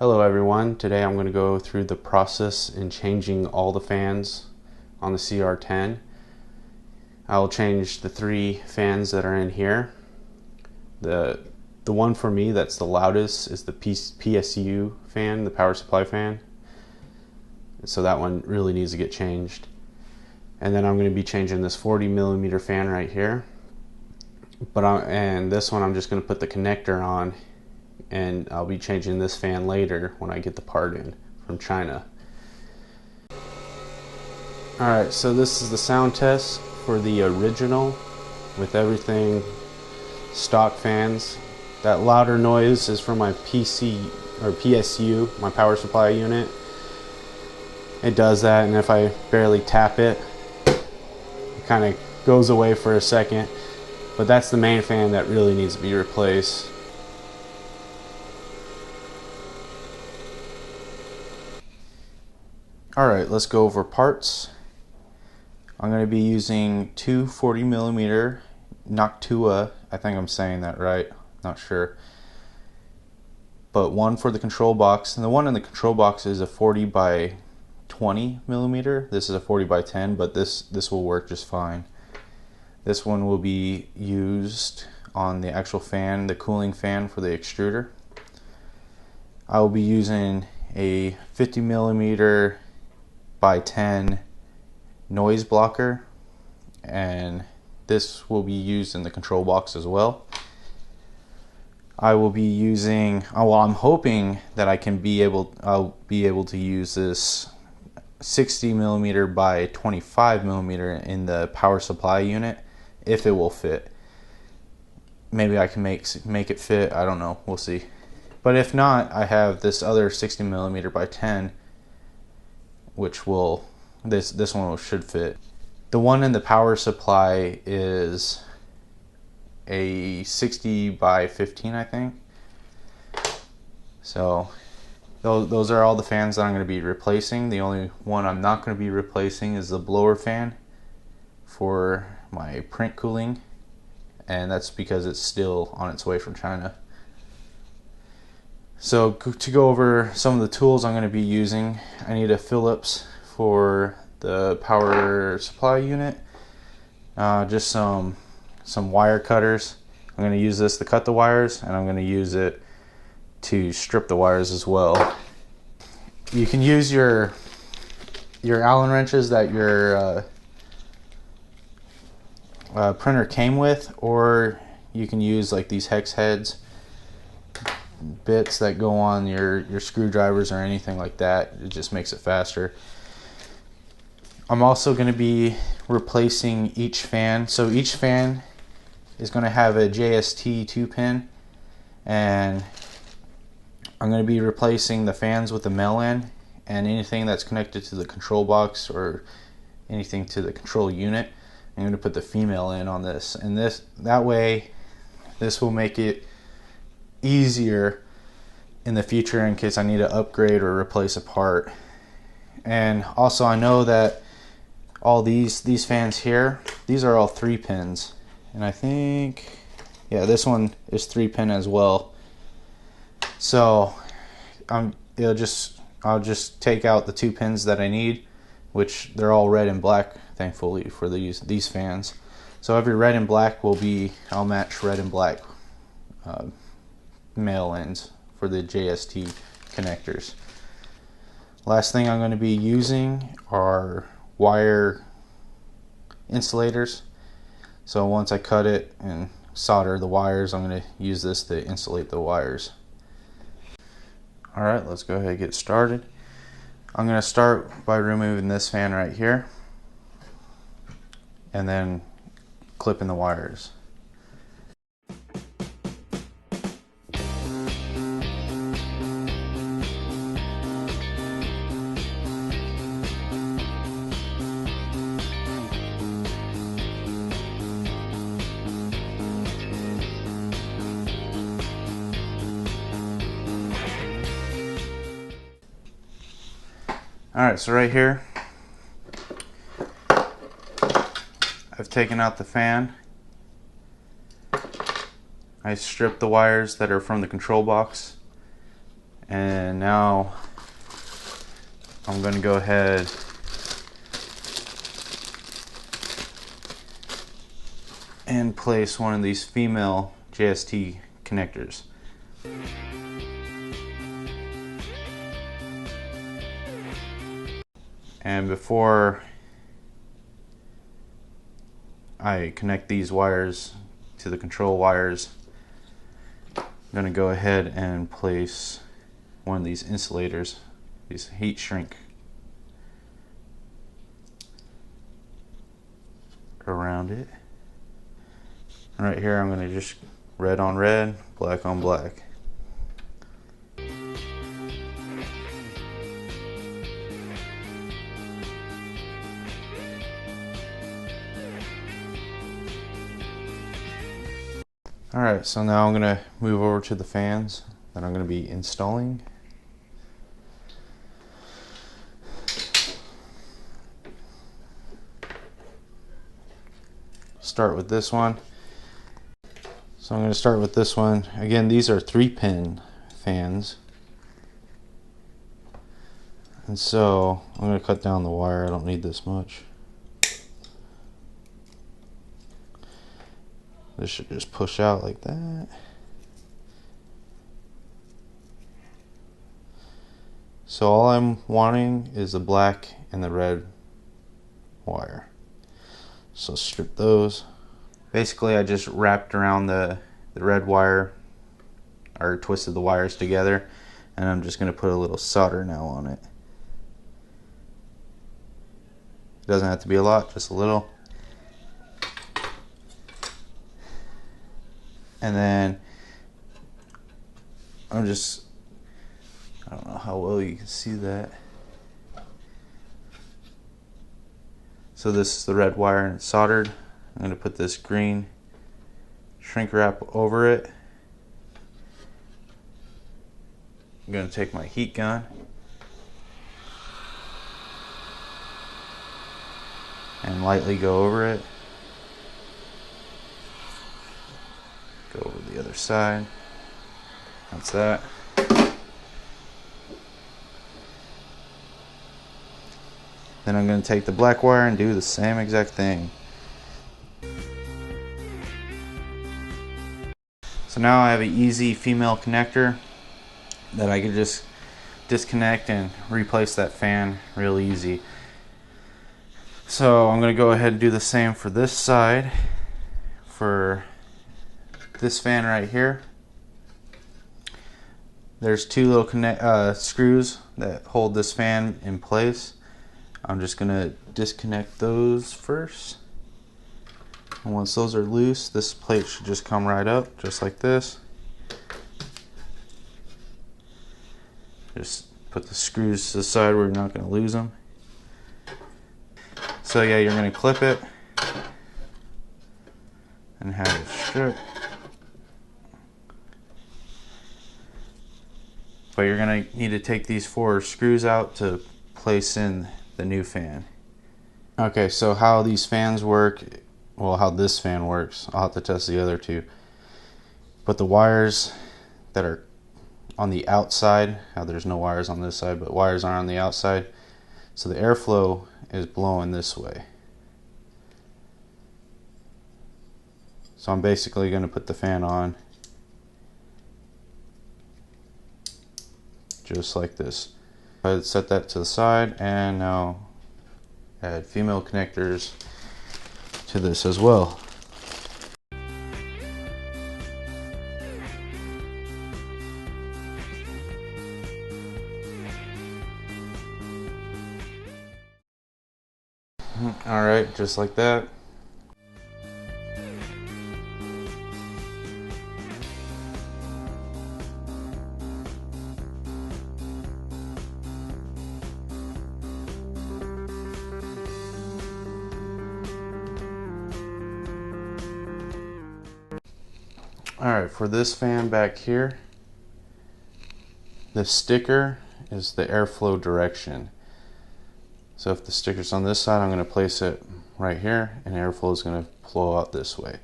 Hello everyone, today I'm going to go through the process in changing all the fans on the CR10. I'll change the 3 fans that are in here. The one for me that's the loudest is the PSU fan, the power supply fan. So that one really needs to get changed. And then I'm going to be changing this 40mm fan right here. And this one I'm just going to put the connector on, and I'll be changing this fan later when I get the part in from China. Alright, so this is the sound test for the original with everything stock fans. That louder noise is from my PSU, my power supply unit. It does that, and if I barely tap it, it kind of goes away for a second. But that's the main fan that really needs to be replaced. Alright, let's go over parts. I'm going to be using 2 40mm Noctua, I think I'm saying that right, not sure. But one for the control box, and the one in the control box is a 40 by 20mm. This is a 40 by 10, but this will work just fine. This one will be used on the actual fan, the cooling fan for the extruder. I will be using a 50mm by 10 noise blocker, and this will be used in the control box as well. I will be using, well, I'm hoping that I'll be able to use this 60mm by 25mm in the power supply unit, if it will fit. Maybe I can make it fit, I don't know, we'll see. But if not, I have this other 60mm by 10, which will, this one should fit. The one in the power supply is a 60 by 15, I think. So those are all the fans that I'm going to be replacing. The only one I'm not going to be replacing is the blower fan for my print cooling, and that's because it's still on its way from China. So to go over some of the tools I'm going to be using, I need a Phillips for the power supply unit, just some wire cutters. I'm going to use this to cut the wires, and I'm going to use it to strip the wires as well. You can use your Allen wrenches that your printer came with, or you can use like these hex heads bits that go on your screwdrivers or anything like that. It just makes it faster. I'm also going to be replacing each fan. So each fan is going to have a JST 2-pin, and I'm going to be replacing the fans with the male end, and anything that's connected to the control box or anything to the control unit, I'm going to put the female end on this. And that way this will make it easier in the future in case I need to upgrade or replace a part. And also, I know that all these fans here, these are all 3-pins, and I think, yeah, this one is 3-pin as well. So I'll just take out the 2 pins that I need, which they're all red and black, thankfully, for these fans. So every red and black I'll match red and black male ends for the JST connectors. Last thing I'm going to be using are wire insulators. So once I cut it and solder the wires, I'm going to use this to insulate the wires. Alright, let's go ahead and get started. I'm going to start by removing this fan right here, and then clipping the wires. Alright, so right here I've taken out the fan. I stripped the wires that are from the control box, And now I'm going to go ahead and place one of these female JST connectors. And before I connect these wires to the control wires, I'm going to go ahead and place one of these insulators, these heat shrink, around it. Right here I'm going to just red on red, black on black. Alright, so now I'm going to move over to the fans that I'm going to be installing. Start with this one. So I'm going to start with this one. Again, these are 3-pin fans. And so I'm going to cut down the wire. I don't need this much. This should just push out like that. So all I'm wanting is the black and the red wire. So strip those. Basically I just wrapped around the red wire, or twisted the wires together, and I'm just going to put a little solder now on it. It doesn't have to be a lot, just a little. And then I don't know how well you can see that. So this is the red wire and it's soldered. I'm going to put this green shrink wrap over it. I'm going to take my heat gun and lightly go over it. Go over the other side. That's that. Then I'm going to take the black wire and do the same exact thing. So now I have an easy female connector that I can just disconnect and replace that fan real easy. So I'm going to go ahead and do the same for this side. For this fan right here, there's two little screws that hold this fan in place. I'm just going to disconnect those first. And once those are loose, this plate should just come right up, just like this. Just put the screws to the side where you're not going to lose them. So yeah, you're going to clip it and have it strip. But you're going to need to take these 4 screws out to place in the new fan. Okay, so how these fans work, well, how this fan works, I'll have to test the other two. But the wires that are on the outside, how there's no wires on this side, but wires are on the outside, so the airflow is blowing this way. So I'm basically going to put the fan on just like this. I set that to the side, and now add female connectors to this as well. Alright, just like that. Alright, for this fan back here, the sticker is the airflow direction. So if the sticker's on this side, I'm going to place it right here, and airflow is going to flow out this way.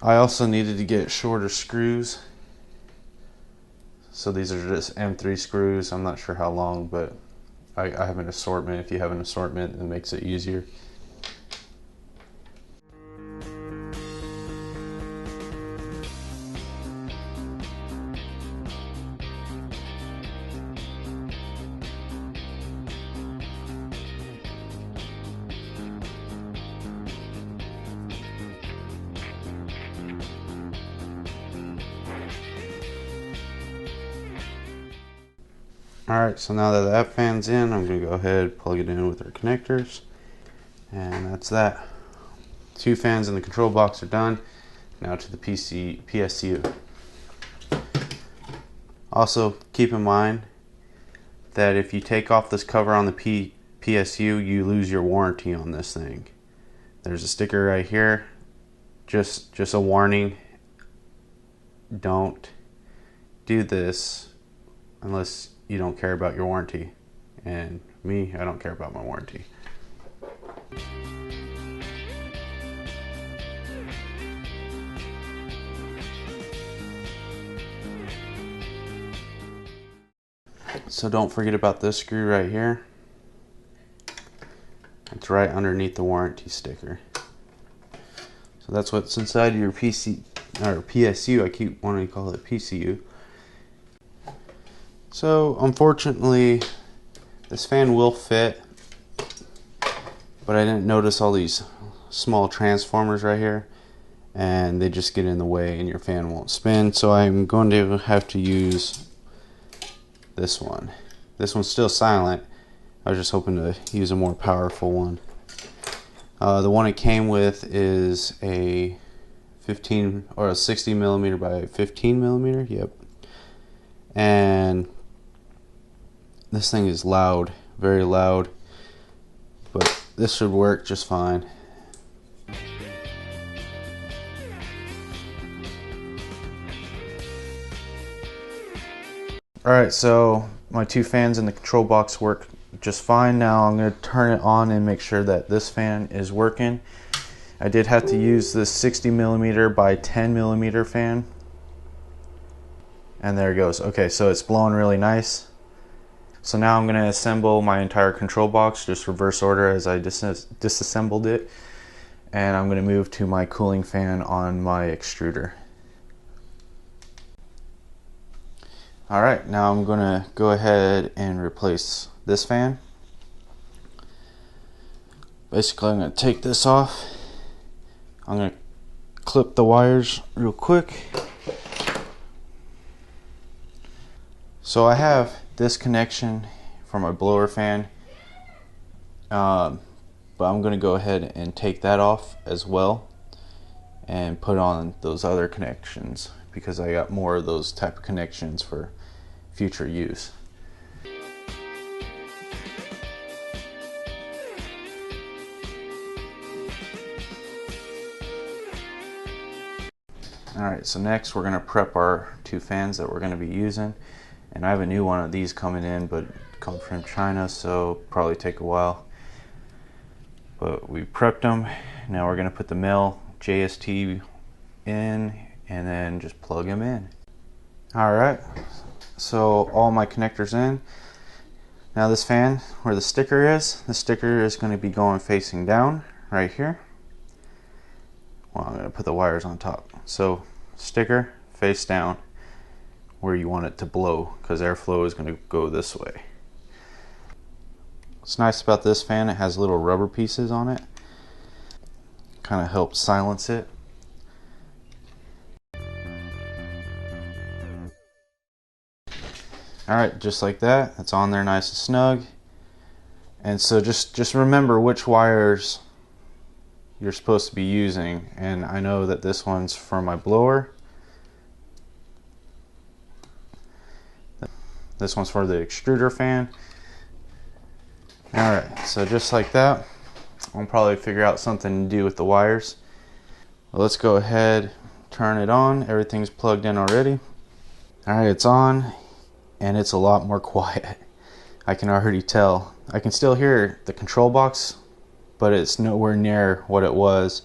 I also needed to get shorter screws, So these are just M3 screws. I'm not sure how long, but I have an assortment. If you have an assortment, it makes it easier. Alright, so now that that fan's in, I'm going to go ahead and plug it in with our connectors. And that's that. 2 fans in the control box are done. Now to the PSU. Also, keep in mind that if you take off this cover on the PSU, you lose your warranty on this thing. There's a sticker right here. Just a warning. Don't do this unless you don't care about your warranty. And me, I don't care about my warranty. So don't forget about this screw right here. It's right underneath the warranty sticker. So that's what's inside your PSU. I keep wanting to call it PCU. So unfortunately, this fan will fit, but I didn't notice all these small transformers right here, and they just get in the way and your fan won't spin. So I'm going to have to use this one. This one's still silent. I was just hoping to use a more powerful one. The one it came with is a 15 or a 60 millimeter by 15 millimeter. Yep. And this thing is loud, very loud, but this should work just fine. Alright, so my 2 fans in the control box work just fine. Now I'm going to turn it on and make sure that this fan is working. I did have to use this 60 millimeter by 10 millimeter fan. And there it goes. Okay, so it's blowing really nice. So now I'm going to assemble my entire control box, just reverse order as I disassembled it. And I'm going to move to my cooling fan on my extruder. Alright, now I'm going to go ahead and replace this fan. Basically, I'm going to take this off. I'm going to clip the wires real quick. So I have this connection for my blower fan, but I'm going to go ahead and take that off as well and put on those other connections, because I got more of those type of connections for future use. Alright, so next we're going to prep our 2 fans that we're going to be using. And I have a new one of these coming in, but it comes from China, so probably take a while. But we prepped them. Now we're going to put the male JST in and then just plug them in. Alright, so all my connectors in. Now this fan, where the sticker is going to be going facing down right here. Well, I'm going to put the wires on top. So sticker face down where you want it to blow, because airflow is going to go this way. What's nice about this fan, it has little rubber pieces on it. Kind of helps silence it. Alright, just like that. It's on there nice and snug. And so just remember which wires you're supposed to be using. And I know that this one's for my blower. This one's for the extruder fan. Alright, so just like that, I'll probably figure out something to do with the wires. Well, let's go ahead, turn it on. Everything's plugged in already. Alright, it's on, and it's a lot more quiet. I can already tell. I can still hear the control box, but it's nowhere near what it was.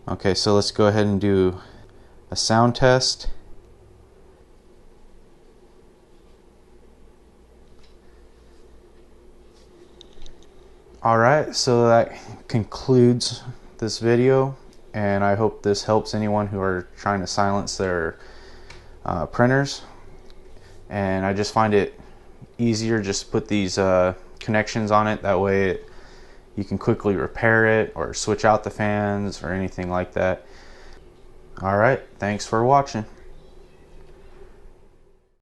Okay, so let's go ahead and do a sound test. Alright, so that concludes this video, and I hope this helps anyone who are trying to silence their printers. And I just find it easier just to put these connections on it, that way you can quickly repair it or switch out the fans or anything like that. Alright, thanks for watching.